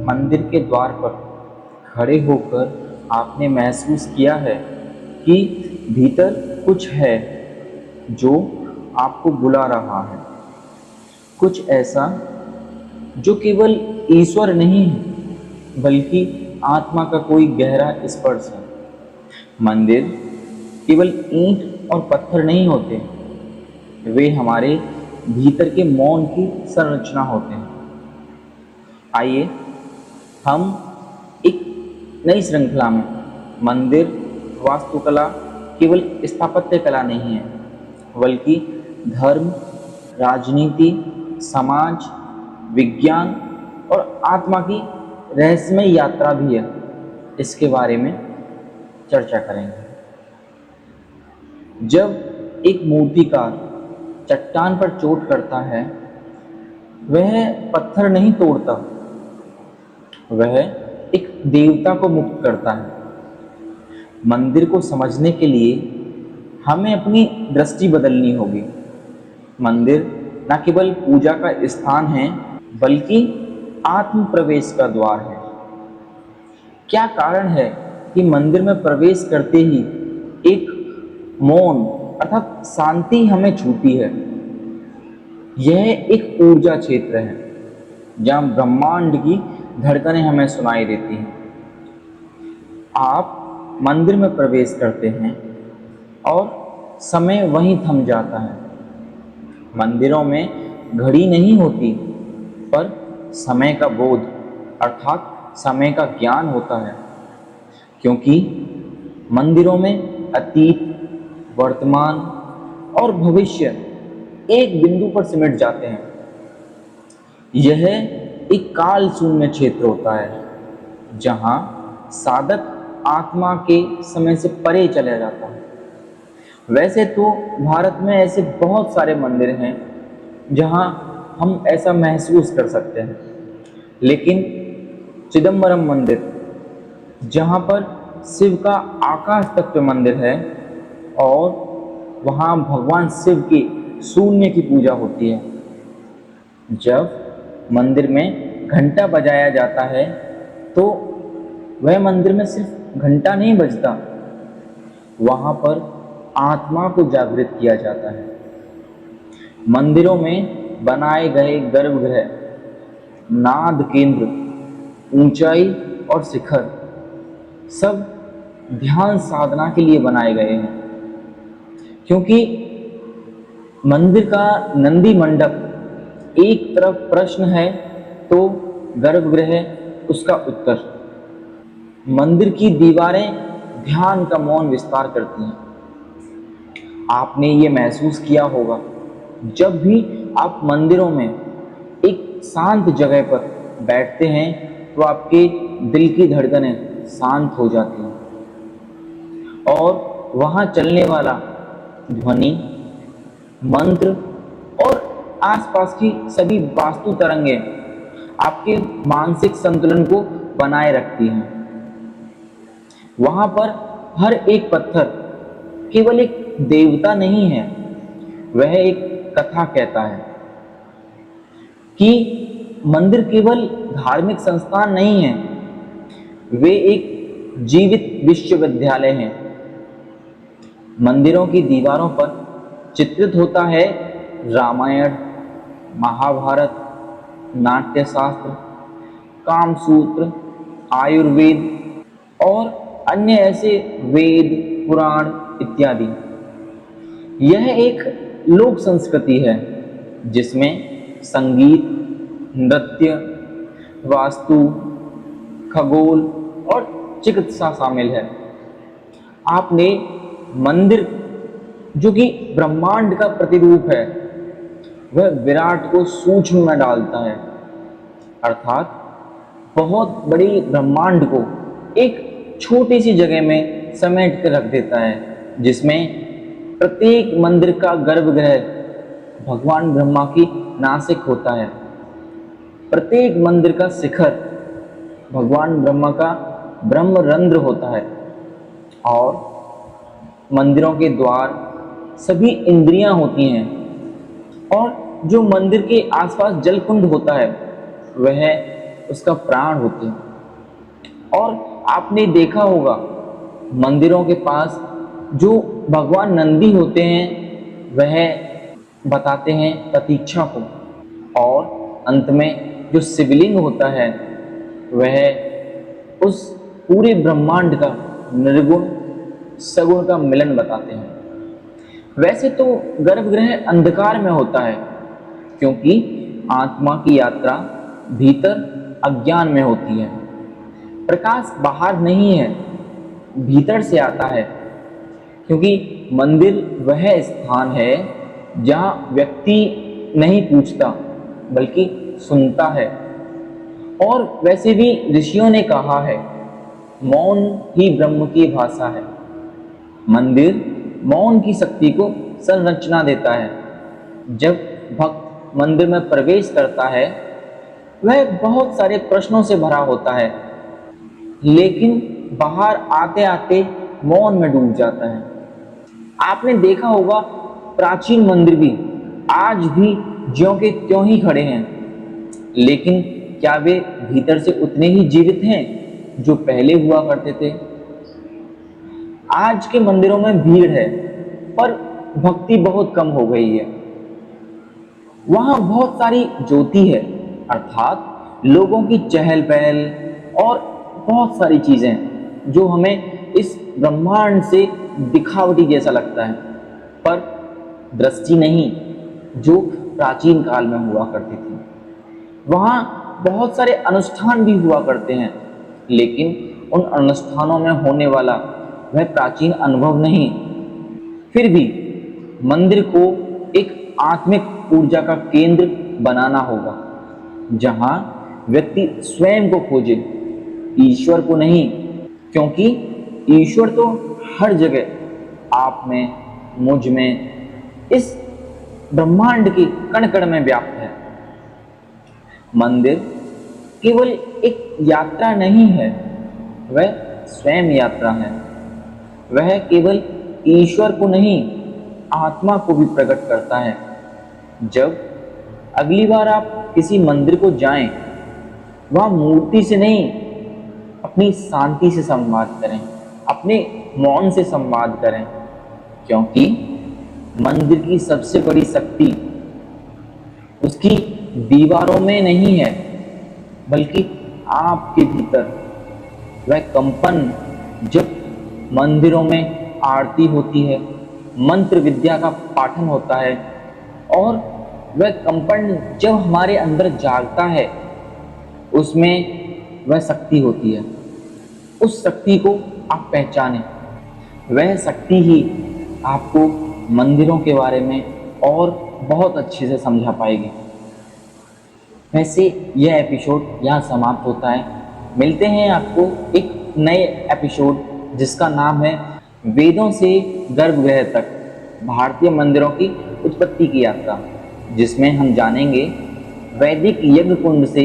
मंदिर के द्वार पर खड़े होकर आपने महसूस किया है कि भीतर कुछ है जो आपको बुला रहा है, कुछ ऐसा जो केवल ईश्वर नहीं है बल्कि आत्मा का कोई गहरा स्पर्श है। मंदिर केवल ईंट और पत्थर नहीं होते, वे हमारे भीतर के मौन की संरचना होते हैं। आइए हम एक नई श्रृंखला में मंदिर वास्तुकला केवल स्थापत्य कला नहीं है बल्कि धर्म, राजनीति, समाज, विज्ञान और आत्मा की रहस्यमय यात्रा भी है, इसके बारे में चर्चा करेंगे। जब एक मूर्तिकार चट्टान पर चोट करता है, वह पत्थर नहीं तोड़ता, वह एक देवता को मुक्त करता है। मंदिर को समझने के लिए हमें अपनी दृष्टि बदलनी होगी। मंदिर न केवल पूजा का स्थान है बल्कि आत्म प्रवेश का द्वार है। क्या कारण है कि मंदिर में प्रवेश करते ही एक मौन अर्थात शांति हमें छूती है? यह एक ऊर्जा क्षेत्र है जहाँ ब्रह्मांड की धड़कनें हमें सुनाई देती हैं। आप मंदिर में प्रवेश करते हैं और समय वहीं थम जाता है। मंदिरों में घड़ी नहीं होती, पर समय का बोध अर्थात समय का ज्ञान होता है, क्योंकि मंदिरों में अतीत, वर्तमान और भविष्य एक बिंदु पर सिमट जाते हैं। यह एक काल शून्य क्षेत्र होता है जहाँ साधक आत्मा के समय से परे चला जाता है। वैसे तो भारत में ऐसे बहुत सारे मंदिर हैं जहाँ हम ऐसा महसूस कर सकते हैं, लेकिन चिदम्बरम मंदिर, जहाँ पर शिव का आकाश तत्व मंदिर है और वहाँ भगवान शिव की शून्य की पूजा होती है। जब मंदिर में घंटा बजाया जाता है तो वह मंदिर में सिर्फ घंटा नहीं बजता, वहाँ पर आत्मा को जागृत किया जाता है। मंदिरों में बनाए गए गर्भगृह, नाद केंद्र, ऊंचाई और शिखर सब ध्यान साधना के लिए बनाए गए हैं, क्योंकि मंदिर का नंदी मंडप एक तरफ प्रश्न है तो गर्भगृह उसका उत्तर। मंदिर की दीवारें ध्यान का मौन विस्तार करती हैं। आपने ये महसूस किया होगा, जब भी आप मंदिरों में एक शांत जगह पर बैठते हैं तो आपके दिल की धड़कनें शांत हो जाती हैं और वहाँ चलने वाला ध्वनि, मंत्र और आसपास की सभी वास्तु तरंगें आपके मानसिक संतुलन को बनाए रखती हैं। वहाँ पर हर एक पत्थर केवल एक देवता नहीं है, वह एक कथा कहता है कि मंदिर केवल धार्मिक संस्थान नहीं है, वे एक जीवित विश्वविद्यालय हैं। मंदिरों की दीवारों पर चित्रित होता है रामायण, महाभारत, नाट्यशास्त्र, कामसूत्र, आयुर्वेद और अन्य ऐसे वेद, पुराण इत्यादि। यह एक लोक संस्कृति है जिसमें संगीत, नृत्य, वास्तु, खगोल और चिकित्सा शामिल है। आपने मंदिर, जो कि ब्रह्मांड का प्रतिरूप है, वह विराट को सूक्ष्म में डालता है, अर्थात बहुत बड़ी ब्रह्मांड को एक छोटी सी जगह में समेट कर रख देता है, जिसमें प्रत्येक मंदिर का गर्भगृह भगवान ब्रह्मा की नासिक होता है। प्रत्येक मंदिर का शिखर भगवान ब्रह्मा का ब्रह्मरंध्र होता है और मंदिरों के द्वार सभी इंद्रियां होती हैं और जो मंदिर के आसपास जलकुंड होता है वह उसका प्राण होते हैं। और आपने देखा होगा मंदिरों के पास जो भगवान नंदी होते हैं वह बताते हैं प्रतीक्षा को, और अंत में जो शिवलिंग होता है वह उस पूरे ब्रह्मांड का निर्गुण सगुण का मिलन बताते हैं। वैसे तो गर्भगृह अंधकार में होता है, क्योंकि आत्मा की यात्रा भीतर अज्ञान में होती है। प्रकाश बाहर नहीं है, भीतर से आता है, क्योंकि मंदिर वह स्थान है जहाँ व्यक्ति नहीं पूछता बल्कि सुनता है। और वैसे भी ऋषियों ने कहा है, मौन ही ब्रह्म की भाषा है। मंदिर मौन की शक्ति को संरचना देता है। जब भक्त मंदिर में प्रवेश करता है वह बहुत सारे प्रश्नों से भरा होता है, लेकिन बाहर आते आते मौन में डूब जाता है। आपने देखा होगा प्राचीन मंदिर भी आज भी ज्यों के त्यों ही खड़े हैं, लेकिन क्या वे भीतर से उतने ही जीवित हैं जो पहले हुआ करते थे? आज के मंदिरों में भीड़ है पर भक्ति बहुत कम हो गई है। वहां बहुत सारी ज्योति है, अर्थात लोगों की चहल पहल और बहुत सारी चीजें जो हमें इस ब्रह्मांड से दिखावटी जैसा लगता है, पर दृष्टि नहीं जो प्राचीन काल में हुआ करती थी। वहां बहुत सारे अनुष्ठान भी हुआ करते हैं, लेकिन उन अनुष्ठानों में होने वाला वह प्राचीन अनुभव नहीं। फिर भी मंदिर को एक आत्मिक ऊर्जा का केंद्र बनाना होगा, जहां व्यक्ति स्वयं को खोजे, ईश्वर को नहीं, क्योंकि ईश्वर तो हर जगह आप में, मुझ में, इस ब्रह्मांड के कण कण में व्याप्त है। मंदिर केवल एक यात्रा नहीं है, वह स्वयं यात्रा है। वह केवल ईश्वर को नहीं, आत्मा को भी प्रकट करता है। जब अगली बार आप किसी मंदिर को जाएं, वह मूर्ति से नहीं, अपनी शांति से संवाद करें, अपने मौन से संवाद करें, क्योंकि मंदिर की सबसे बड़ी शक्ति उसकी दीवारों में नहीं है, बल्कि आपके भीतर। वह कंपन जब मंदिरों में आरती होती है, मंत्र विद्या का पाठन होता है, और वह कंपन जब हमारे अंदर जागता है, उसमें वह शक्ति होती है। उस शक्ति को आप पहचानें, वह शक्ति ही आपको मंदिरों के बारे में और बहुत अच्छे से समझा पाएगी। वैसे यह एपिसोड यहाँ समाप्त होता है। मिलते हैं आपको एक नए एपिसोड जिसका नाम है वेदों से गर्भगृह तक, भारतीय मंदिरों की उत्पत्ति की यात्रा, जिसमें हम जानेंगे वैदिक यज्ञ कुंड से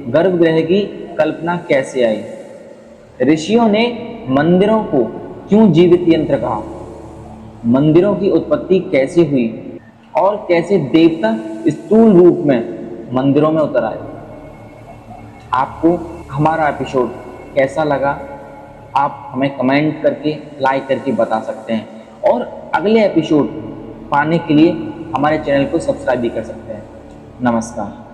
गर्भगृह की कल्पना कैसे आई, ऋषियों ने मंदिरों को क्यों जीवित यंत्र कहा, मंदिरों की उत्पत्ति कैसे हुई, और कैसे देवता स्थूल रूप में मंदिरों में उतर आए। आपको हमारा एपिसोड कैसा लगा आप हमें कमेंट करके, लाइक करके बता सकते हैं, और अगले एपिसोड पाने के लिए हमारे चैनल को सब्सक्राइब भी कर सकते हैं। नमस्कार।